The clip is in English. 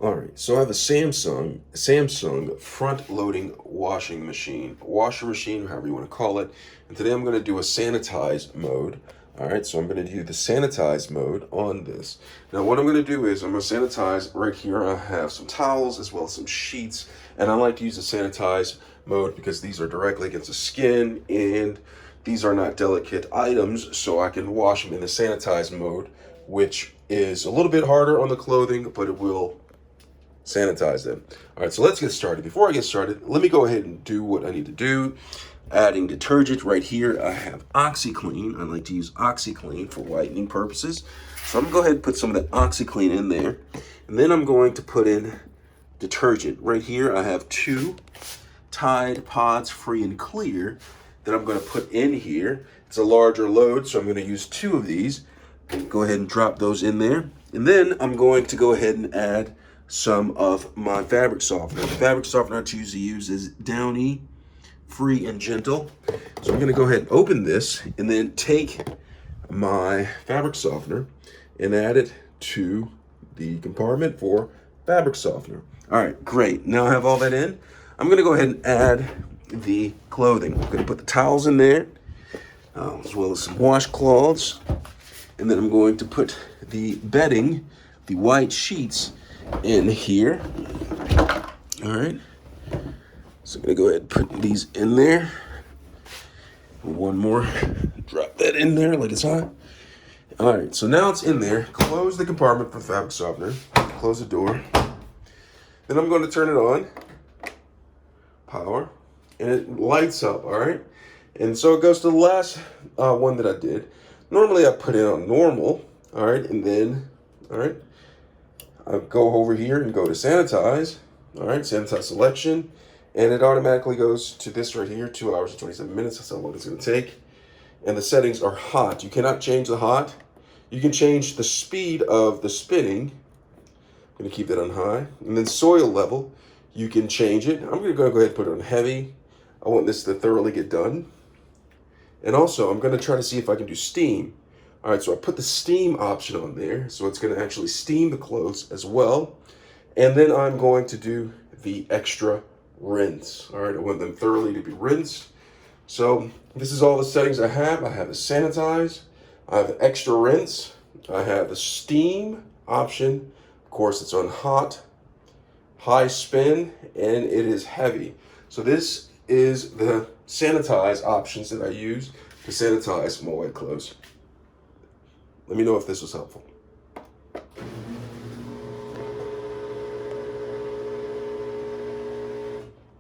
All right, so I have a Samsung front-loading washing machine, washer machine, however you want to call it. And today I'm going to do a sanitize mode. All right, so I'm going to do the sanitize mode on this. Now what I'm going to do is I'm going to sanitize right here. I have some towels as well as some sheets, and I like to use the sanitize mode because these are directly against the skin and these are not delicate items, so I can wash them in the sanitize mode, which is a little bit harder on the clothing, but it will sanitize them. All right, so let's get started. Before I get started, let me go ahead and do what I need to do. Adding detergent right here. I have OxiClean. I like to use OxiClean for whitening purposes. So I'm gonna go ahead and put some of the OxiClean in there. And then I'm going to put in detergent. Right here, I have 2 Tide Pods Free and Clear that I'm gonna put in here. It's a larger load, so I'm gonna use 2 of these. Go ahead and drop those in there. And then I'm going to go ahead and add some of my fabric softener. The fabric softener I choose to use is Downy Free and Gentle. So I'm gonna go ahead and open this and then take my fabric softener and add it to the compartment for fabric softener. All right, great. Now I have all that in. I'm gonna go ahead and add the clothing. I'm gonna put the towels in there, as well as some washcloths. And then I'm going to put the bedding, the white sheets, in here. All right, so I'm gonna go ahead and put these in there. One more, drop that in there like it's hot. All right, so now it's in there. Close the compartment for the fabric softener. Close the door. Then I'm going to turn it on. Power, and it lights up. All right, and so it goes to the last one that I did. Normally I put it on normal. All right, and then I go over here and go to sanitize. All right, sanitize selection, and it automatically goes to this right here, 2 hours and 27 minutes. That's how long it's going to take. And the settings are hot. You cannot change the hot. You can change the speed of the spinning. I'm going to keep that on high. And then soil level, you can change it. I'm going to go ahead and put it on heavy. I want this to thoroughly get done. And also, I'm going to try to see if I can do steam. All right, so I put the steam option on there, so it's going to actually steam the clothes as well. And then I'm going to do the extra rinse. All right, I want them thoroughly to be rinsed. So this is all the settings I have. I have the sanitize, I have the extra rinse, I have the steam option. Of course, it's on hot, high spin, and it is heavy. So this is the sanitize options that I use to sanitize my wet clothes. Let me know if this was helpful.